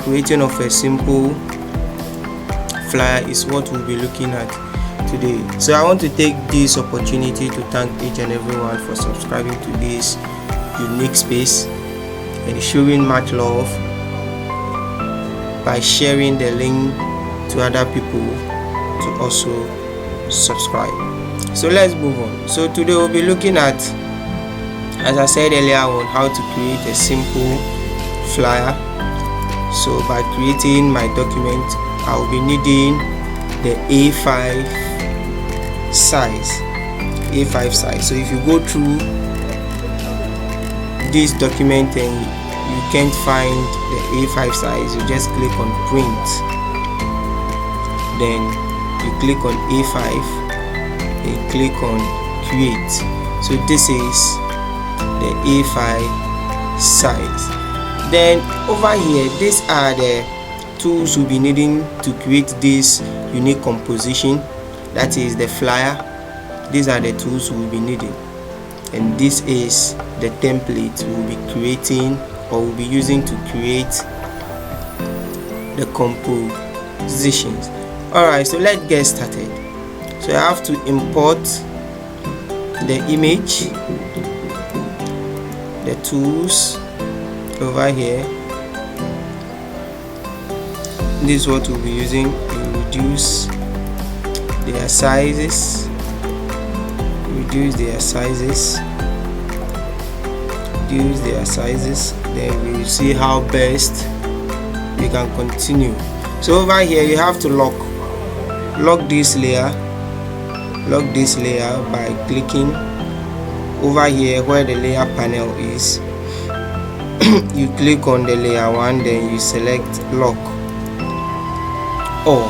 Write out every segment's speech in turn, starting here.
creating of a simple flyer is what we'll be looking at today. So I want to take this opportunity to thank each and everyone for subscribing to this unique space and showing much love by sharing the link to other people to also subscribe. So let's move on. So today we'll be looking at, as I said earlier on, how to create a simple flyer. So by creating my document, I'll be needing the A5 size. So if you go through this document and you can't find the A5 size, you just click on print, then you click on A5 and click on create. So this is the A5 size. Then over here, these are the tools we'll be needing to create this unique composition, that is the flyer. These are the tools we'll be needing, and this is the template we'll be creating or we'll be using to create the compositions. Alright, so let's get started. So I have to import the image, the tools over here. This is what we'll be using. We reduce their sizes, then we will see how best we can continue. So over here you have to lock this layer by clicking over here where the layer panel is. You click on the layer 1, then you select lock. Or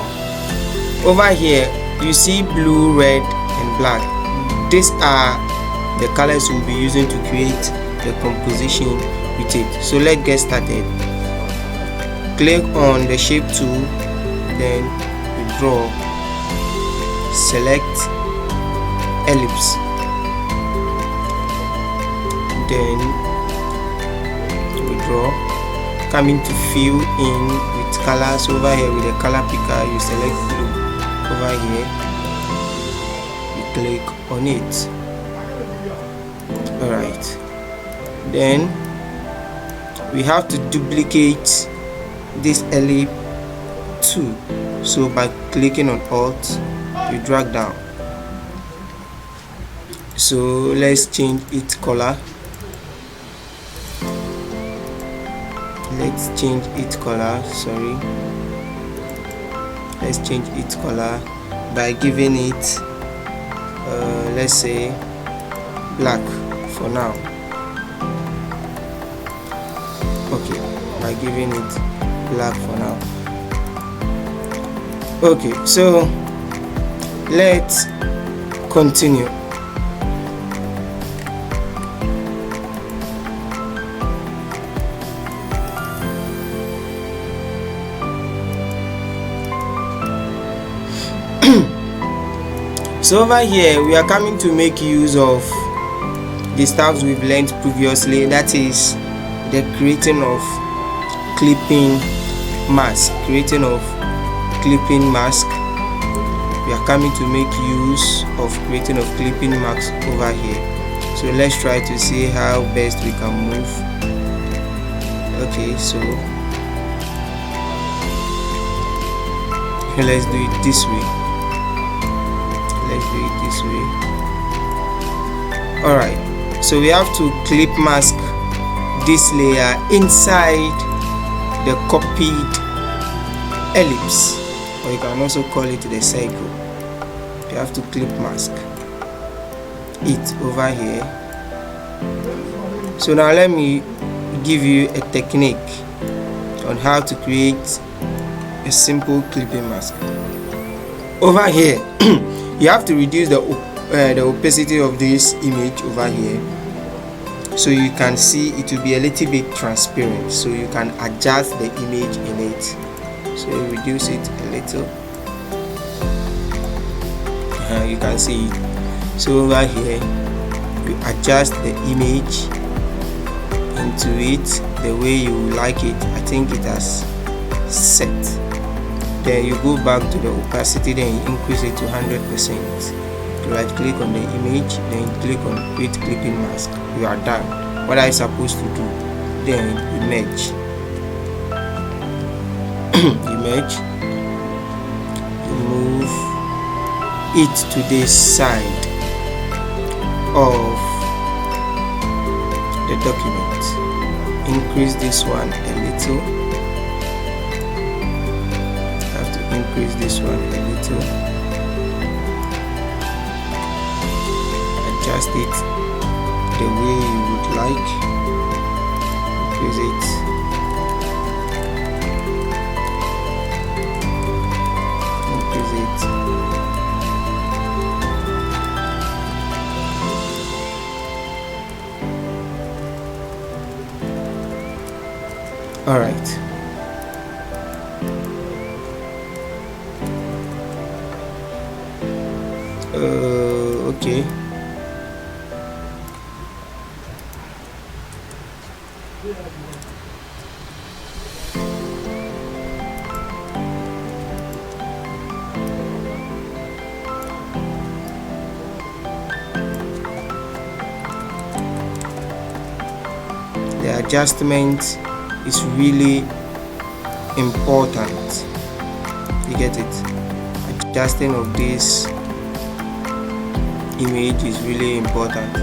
over here you see blue, red and black. These are the colors we'll be using to create the composition with it. So let's get started. Click on the shape tool, then draw, select ellipse, then draw, coming to fill in with colors. Over here with the color picker you select blue. Over here you click on it. Alright, then we have to duplicate this ellipse too. So by clicking on Alt, you drag down. So let's change its color. Let's change its color by giving it let's say black for now. Okay, by giving it black for now. Okay, so let's continue. So over here we are coming to make use of the stuff we've learned previously, that is the creating of clipping mask. We are coming to make use of creating of clipping mask over here. So let's try to see how best we can move. Okay, so let's do it this way. Alright, so we have to clip mask this layer inside the copied ellipse, or you can also call it the circle. You have to clip mask it over here. So now let me give you a technique on how to create a simple clipping mask. Over here you have to reduce the opacity of this image over here, so you can see it will be a little bit transparent, so you can adjust the image in it. So reduce it a little, you can see it. So over here you adjust the image into it the way you like it. I think it has set. Then you go back to the opacity, then you increase it to 100%. Right click on the image, then you click on create clipping mask. You are done. What are you supposed to do? Then you merge. You merge, you move it to this side of the document. Increase this one a little. Have to increase this one a little. Adjust it the way you would like. Increase it. Increase it. All right. Okay. The adjustment is really important. You get it? Adjusting of this image is really important.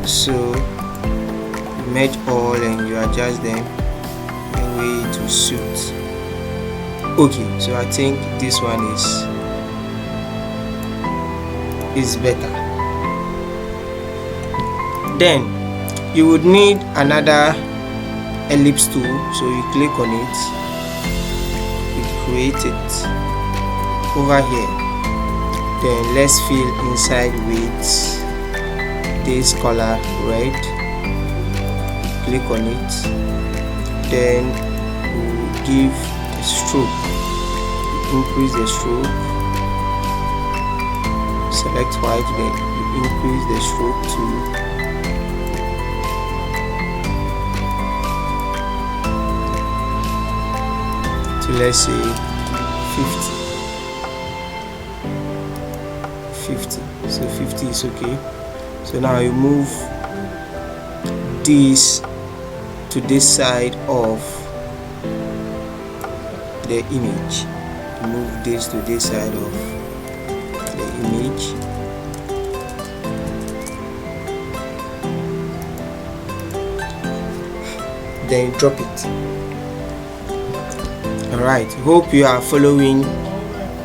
So you merge all and you adjust them the way to suit. Okay, so I think this one is better. Then you would need another ellipse tool, so you click on it, you create it over here. Then let's fill inside with this color red. Click on it, then you give a stroke, increase the stroke, select white, then you increase the stroke to let's say 50. So 50 is okay. So now you move this to this side of the image. You move this to this side of the image. Then drop it. Alright, hope you are following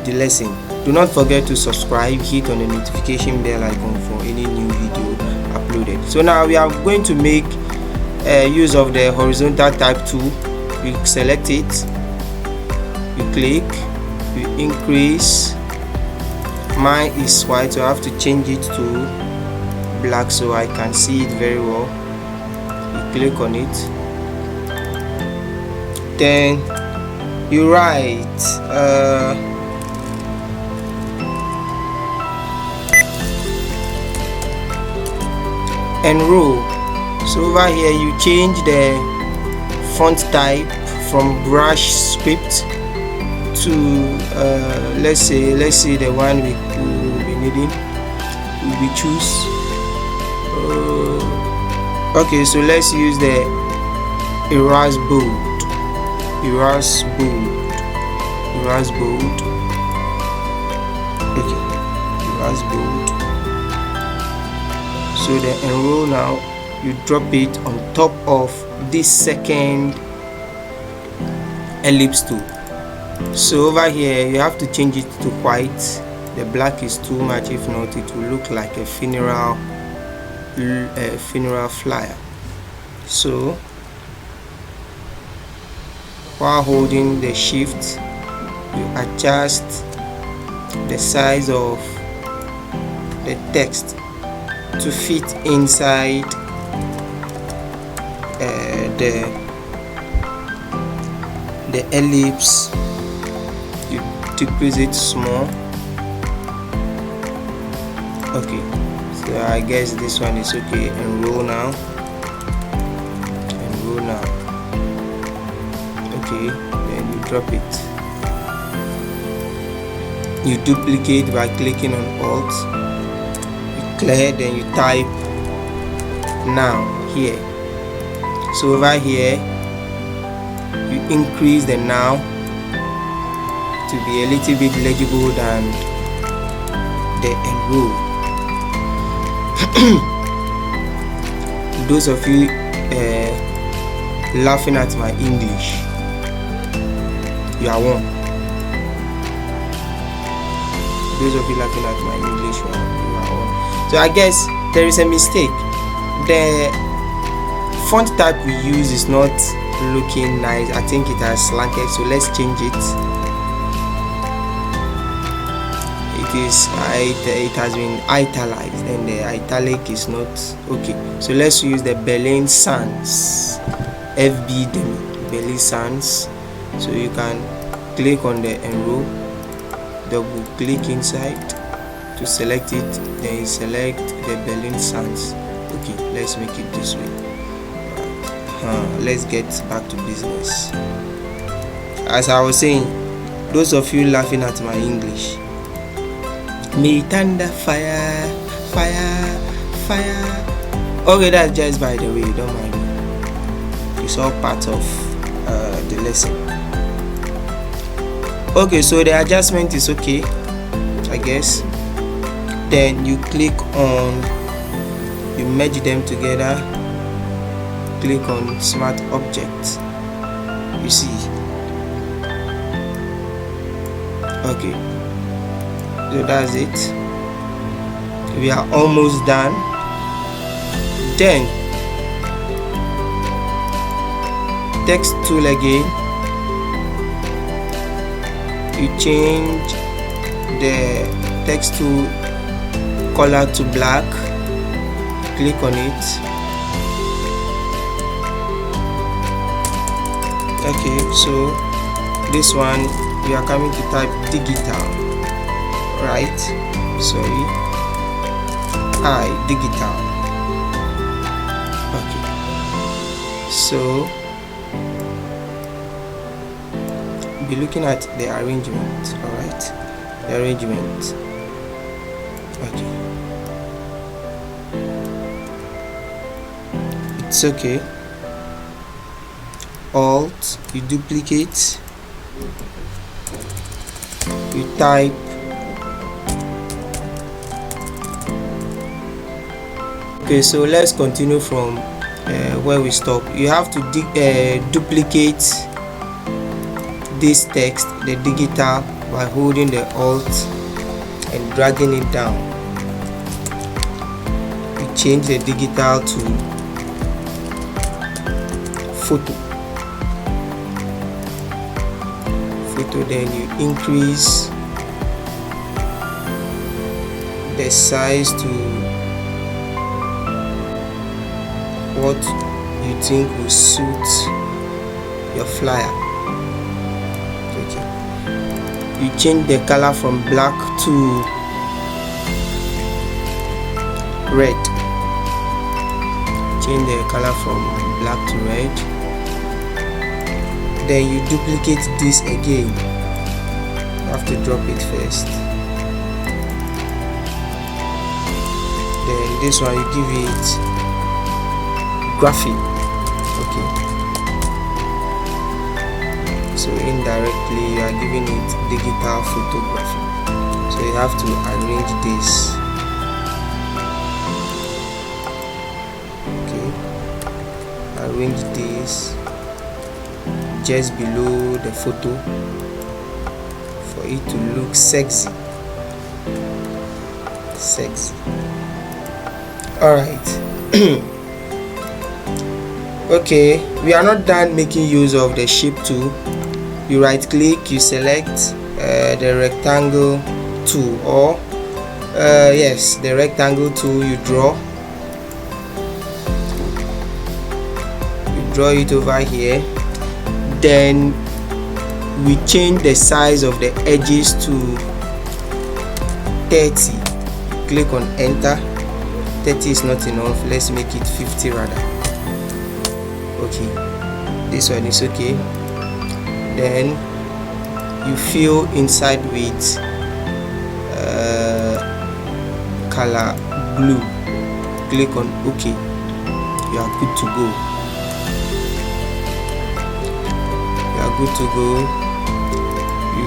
the lesson. Do not forget to subscribe, hit on the notification bell icon for any new video uploaded. So now we are going to make use of the horizontal type tool. You select it, you click, you increase. Mine is white, so I have to change it to black so I can see it very well. You click on it, then you write enroll. So over here you change the font type from brush script to let's say the one we will be needing. We choose okay, so let's use the Erase Bold. Erase Bold. Okay, Erase Bold. So the enroll now, you drop it on top of this second ellipse tool. So over here you have to change it to white. The black is too much, if not it will look like a funeral flyer. So while holding the shift, you adjust the size of the text to fit inside the ellipse. You decrease it small. Okay, so I guess this one is okay. Enroll now. okay, then you drop it. You duplicate by clicking on Alt, you clear, then you type now here. So over here you increase the now to be a little bit legible than the enroll. Those of you laughing at my English, you are one. Those of you laughing at my English, you are one. So I guess there is a mistake. The font type we use is not looking nice. I think it has slanted, so let's change it. It has been italicized and the italic is not okay. So let's use the Berlin Sans FB Demi Berlin Sans. So you can click on the enroll, double click inside to select it, then you select the Berlin Sans. Okay, let's make it this way. Let's get back to business. As I was saying, those of you laughing at my English, may thunder, fire, fire, fire. Okay, that's just by the way, don't mind me. It's all part of the lesson. Okay, so the adjustment is okay, I guess. Then you click on, you merge them together, click on Smart Objects. You see. Okay, so that's it. We are almost done. Then text tool again, you change the text tool color to black, click on it. Okay, so this one we are coming to type digital, right? Sorry, digital. Okay, so be looking at the arrangement. All right, the arrangement. Okay, it's okay. Alt, you duplicate, you type okay. So let's continue from where we stop. You have to duplicate this text, the digital, by holding the Alt and dragging it down. You change the digital to photo, then you increase the size to what you think will suit your flyer. Okay, you change the color from black to red. Change the color from black to red. Then you duplicate this again. You have to drop it first. Then this one you give it graphic. Okay, so indirectly you are giving it digital photography. So you have to arrange this. Okay, arrange this just below the photo for it to look sexy. All right. Okay, we are not done making use of the shape tool. You right click, you select the rectangle tool, or yes, the rectangle tool. You draw it over here. Then we change the size of the edges to 30. Click on enter. 30 is not enough, let's make it 50 rather. Okay, this one is okay. then you fill inside with color blue. Click on OK. You are good to go. Good to go.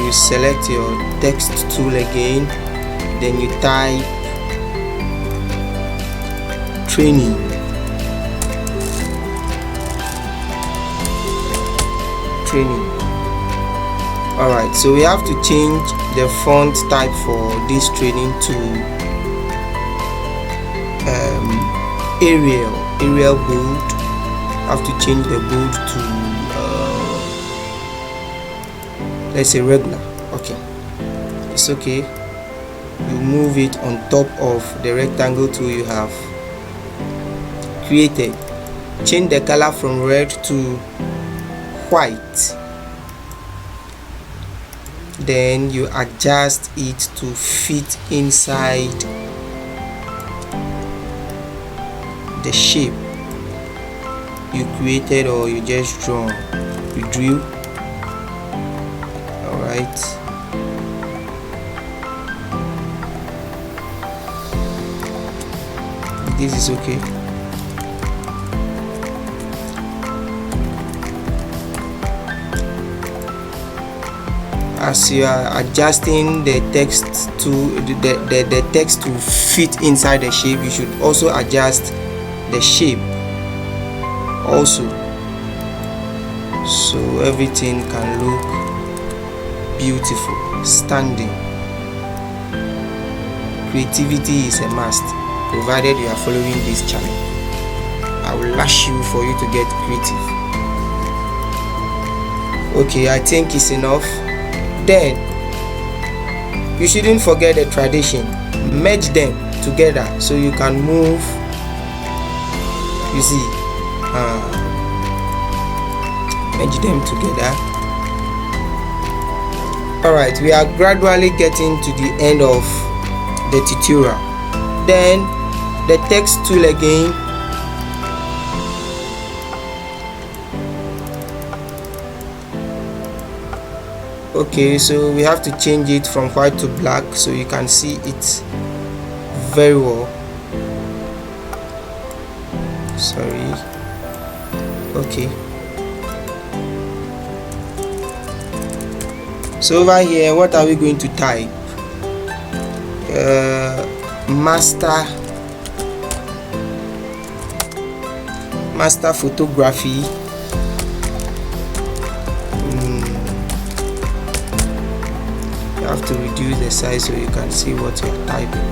You select your text tool again, then you type training. Alright, so we have to change the font type for this training to Arial bold. Have to change the bold to let's say regular. Okay, it's okay. You move it on top of the rectangle tool you have created. Change the color from red to white, then you adjust it to fit inside the shape you created or you just drew. Alright, this is okay. As you are adjusting the text to the text to fit inside the shape, you should also adjust the shape also, so everything can look beautiful, standing. Creativity is a must, provided you are following this channel. I will lash you for you to get creative. Okay, I think it's enough. Then you shouldn't forget the tradition. Merge them together so you can move. You see, merge them together. Alright, we are gradually getting to the end of the tutorial. Then the text tool again. Okay, so we have to change it from white to black so you can see it very well. Sorry. Okay, so over here, what are we going to type? Master photography. You have to reduce the size so you can see what you're typing.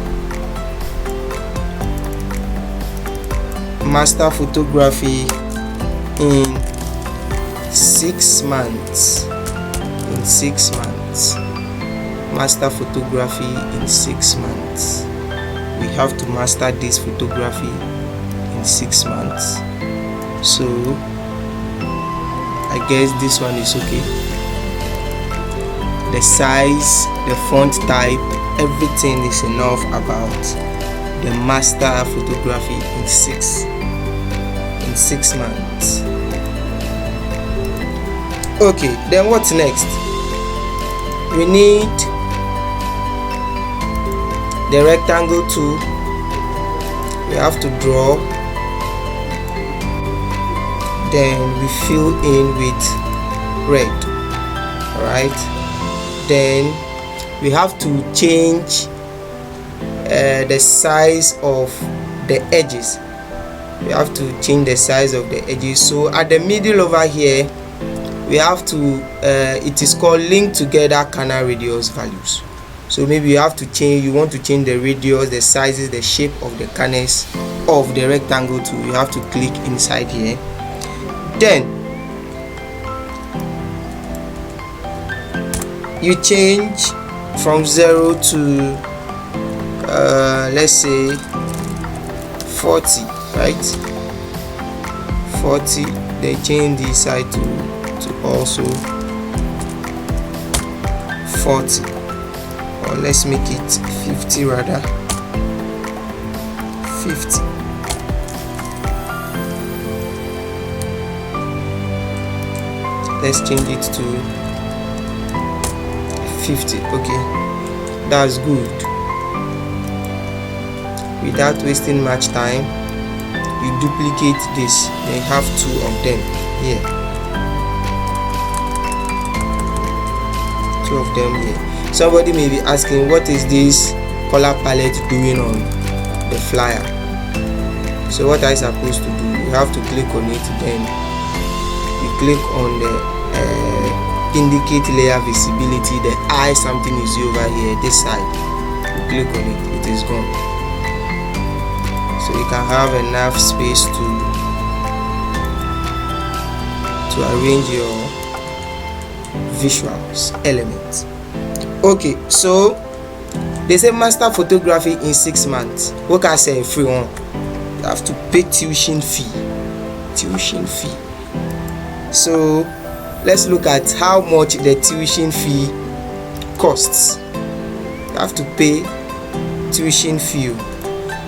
Master photography in 6 months. Master photography in 6 months. We have to master this photography in 6 months. So I guess this one is okay. The size, the font type, everything is enough about the master photography in 6 months. Okay, then what's next? We need the rectangle tool. We have to draw, then we fill in with red. Alright, then we have to change the size of the edges. We have to change the size of the edges. So at the middle over here, we have to it is called link together canal radius values. So maybe you have to change, you want to change the radius, the sizes, the shape of the canals of the rectangle tool. You have to click inside here. Then you change from 0 to let's say 40, right? 40. They change this side to also 40, or let's make it 50 rather. 50. Let's change it to 50. Okay, that's good. Without wasting much time, you duplicate this, then you have 2 of them here, 2 of them here. Somebody may be asking, what is this color palette doing on the flyer? So what are you supposed to do? You have to click on it, then you click on the indicate layer visibility, the eye something you see over here, this side. You click on it, it is gone. So you can have enough space to arrange your visuals elements. Okay, so they say master photography in 6 months. What can I say? Free one. You have to pay tuition fee. So let's look at how much the tuition fee costs. You have to pay tuition fee.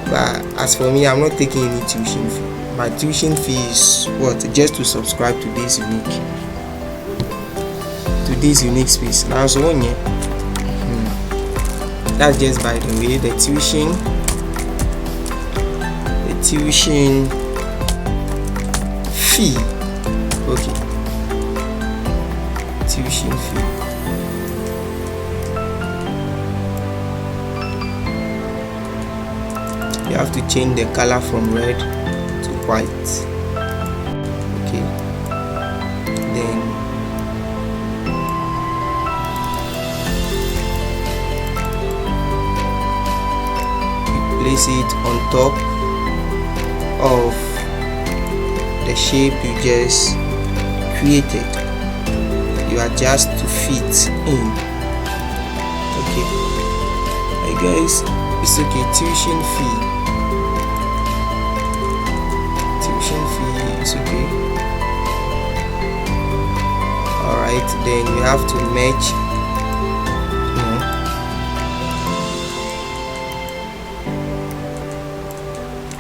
But as for me, I'm not taking any tuition fee. My tuition fee is what? Just to subscribe to this unique space. Now so on here. That's just by the way, the tuition fee. Okay, tuition fee. You have to change the color from red to white. Okay, then you place it on top of the shape you just created. You adjust to fit in. Okay, hey guys, it's okay. Tuition fee is okay. Alright, then we have to match.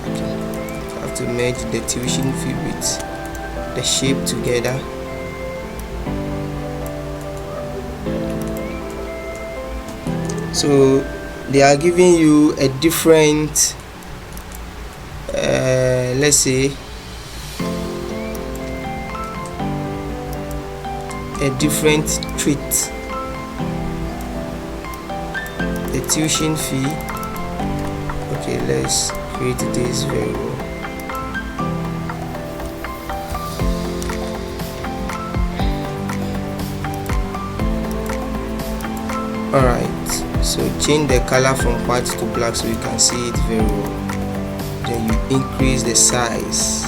Okay, you have to merge the tuition fee with the shape together. So they are giving you a different let's say a different treat. The tuition fee. Okay, let's create this very well. Alright, so change the color from white to black so you can see it very well. Then you increase the size.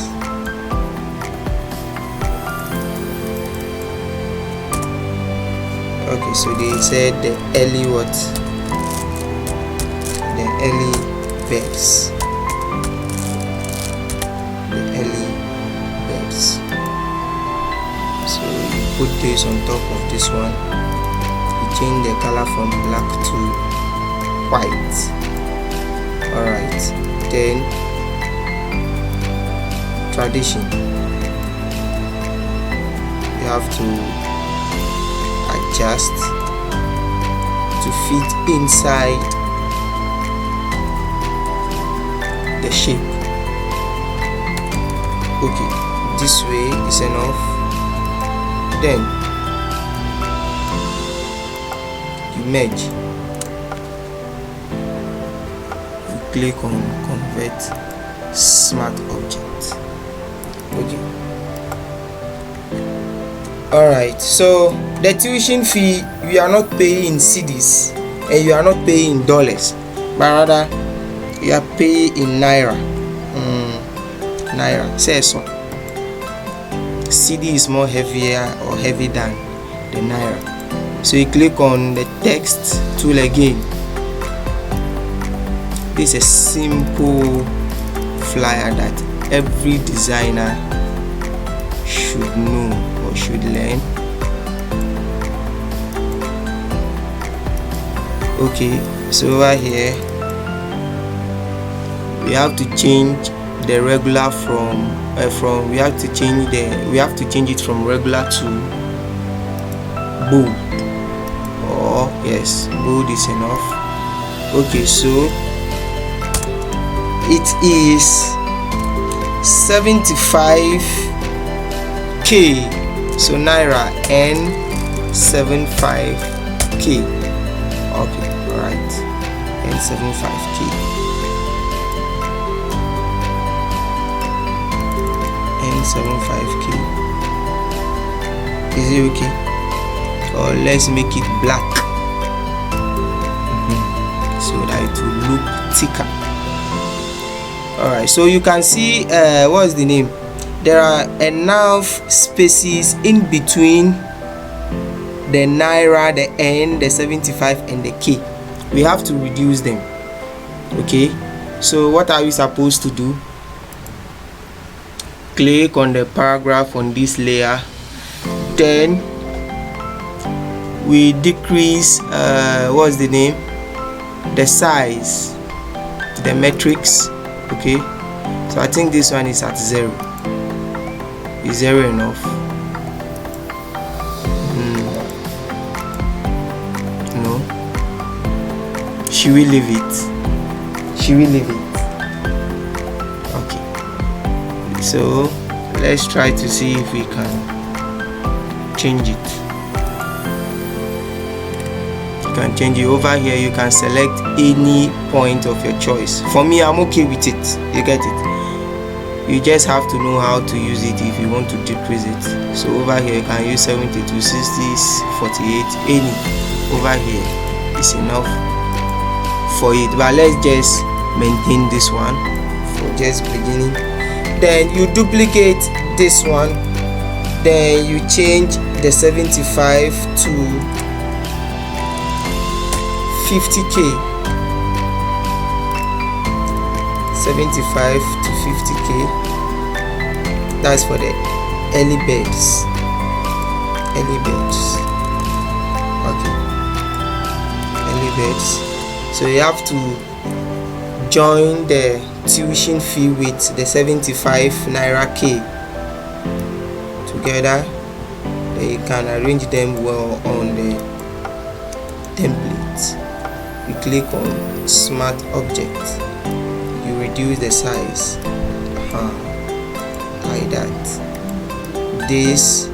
Okay, so they said the early what? The early birds. The early birds. So you put this on top of this one. You change the color from black to white. Alright, then tradition. You have to adjust to fit inside the shape. Okay, this way is enough. Then you merge. You click on convert smart object. Okay. Alright, so the tuition fee, you are not paying in cedis and you are not paying in dollars, but rather you are paying in naira. Naira, say so. CD is more heavier or heavy than the naira. So you click on the text tool again. This is a simple flyer that every designer should know or should learn. Okay, so over here we have to change the regular we have to change it from regular to bold, or or yes, bold is enough. Okay, so it is 75k, so naira N75k. Okay, all right, N75k, N75k. Is it okay? Or let's make it black, so that it will look thicker. All right, so you can see what's the name, there are enough spaces in between the naira, the N, the 75 and the K. We have to reduce them. Okay, so what are we supposed to do? Click on the paragraph on this layer, then we decrease what's the name, the size, the matrix. Okay, so I think this one is at 0. Is 0 enough? No. Should we leave it? Should we leave it? Okay, so let's try to see if we can change it. You can change it over here. You can select any point of your choice. For me, I'm okay with it. You get it? You just have to know how to use it if you want to decrease it. So over here you can use 72, 60, 48, any. Over here is enough for it, but let's just maintain this one for just beginning. Then you duplicate this one, then you change the 75 to 50k, 75 to 50k. That's for the early birds. Okay, early birds. So you have to join the tuition fee with the 75 naira K together. Then you can arrange them well on the template. You click on smart object, you reduce the size like that, this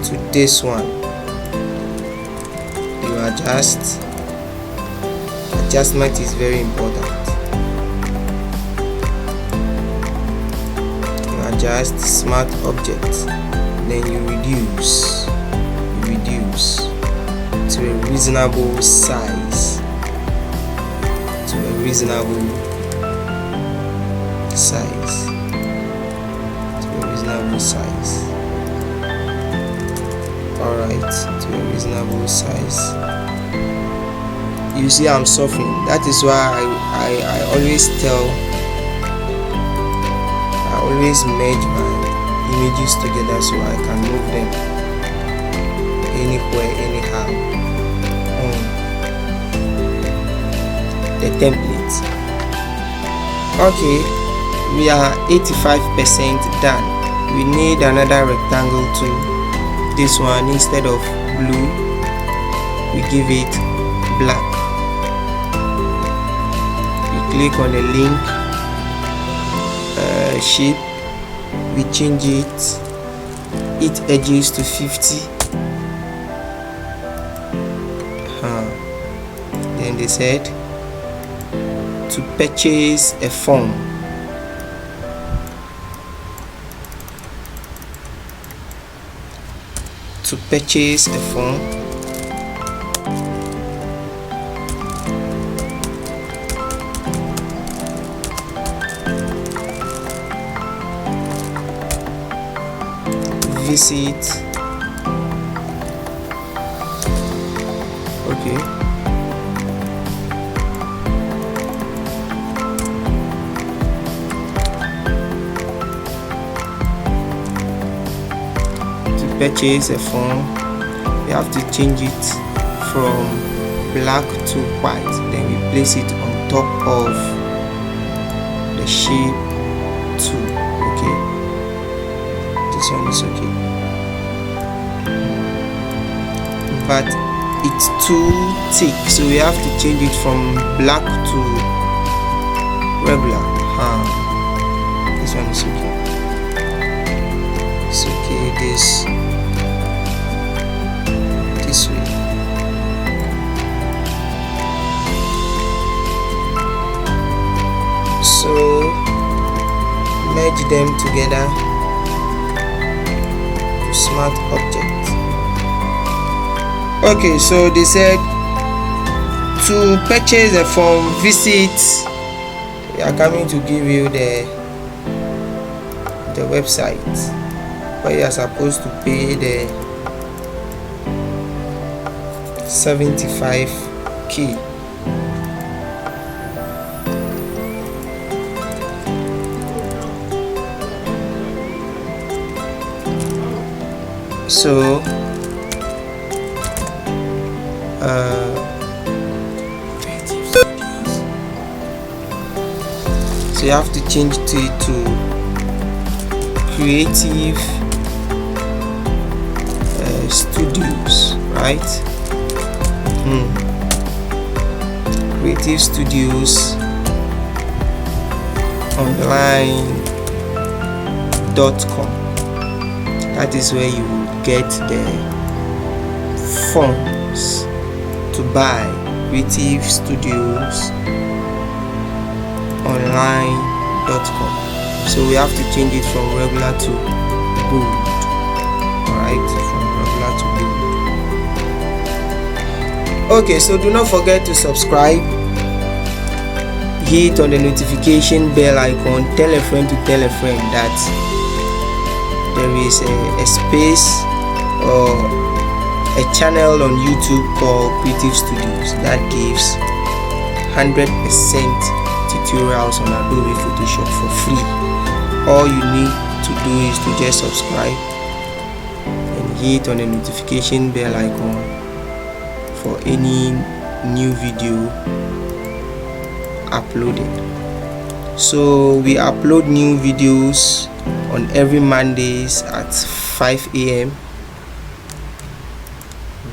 to this one. You adjust. Adjustment is very important. You adjust smart object, then you reduce to a reasonable size, all right, to a reasonable size. You see, I'm suffering. That is why I always merge my images together so I can move them anywhere, anyhow on the template. Okay, we are 85% done. We need another rectangle tool. This one, instead of blue, we give it black. You click on the link shape, we change it edges to 50. Then they said to purchase a form. To purchase a form, visit. Okay, to purchase a form, we have to change it from black to white, then we place it on top of the shape tool. Okay, this one is okay. but it's too thick, so we have to change it from black to regular. This one is okay. It's okay. This way. So merge them together to smart object. Okay, so they said to purchase a form, visit. We are coming to give you the website where you are supposed to pay the 75k. So you have to change it to Creative Studios, right? Creative Studios online.com. That is where you will get the forms to buy Creative Studios online.com. So we have to change it from regular to bold. Alright, from regular to bold. Okay, so do not forget to subscribe, hit on the notification bell icon, tell a friend to tell a friend that there is a space or a channel on YouTube called Creative Studios that gives 100% tutorials on Adobe Photoshop for free. All you need to do is to just subscribe and hit on the notification bell icon for any new video uploaded. So we upload new videos on every Mondays at 5 a.m.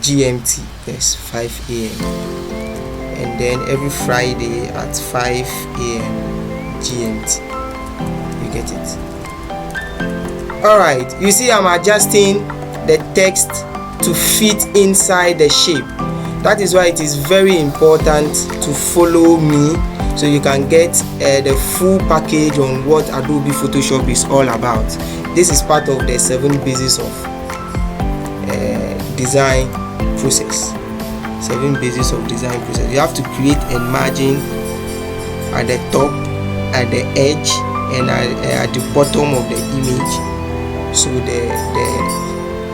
GMT. Yes, 5 a.m. and then every Friday at 5 a.m. GMT. You get it? Alright, you see I'm adjusting the text to fit inside the shape. That is why it is very important to follow me so you can get the full package on what Adobe Photoshop is all about. This is part of the 7 bases of design process. 7 bases of design process. You have to create a margin at the top, at the edge, and at the bottom of the image, so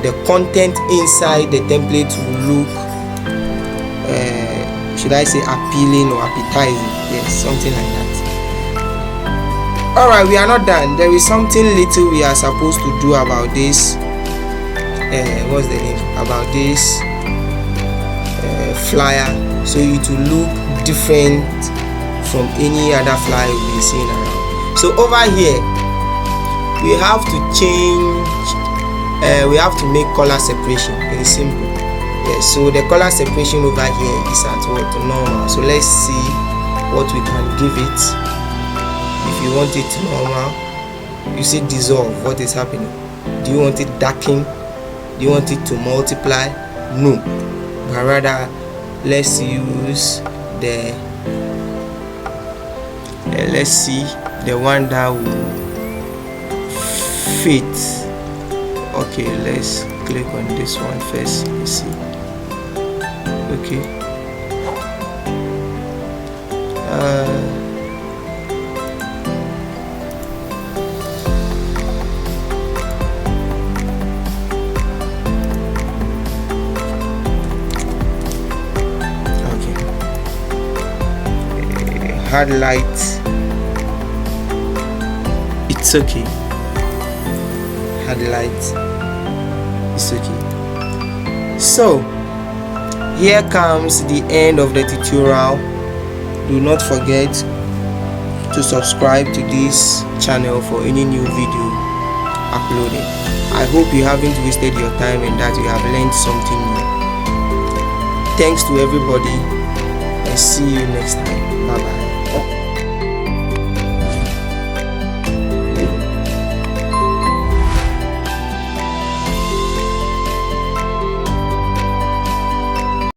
the content inside the template will look should I say appealing or appetizing? Yes, something like that. Alright, we are not done. There is something little we are supposed to do about this what's the name? About this flyer, so it will look different from any other flyer you'll be seeing around. So over here we have to change, we have to make color separation. It's simple. Yes, so the color separation over here is at what? Normal. So let's see what we can give it. If you want it normal, you see dissolve. What is happening? Do you want it darken? Do you want it to multiply? No, but rather let's use the let's see the one that will fit. Okay, let's click on this one first. Let's see. Okay, hard light, it's okay. Hard light, it's okay. So here comes the end of the tutorial. Do not forget to subscribe to this channel for any new video uploaded. I hope you haven't wasted your time and that you have learned something new. Thanks to everybody and see you next time. Bye bye.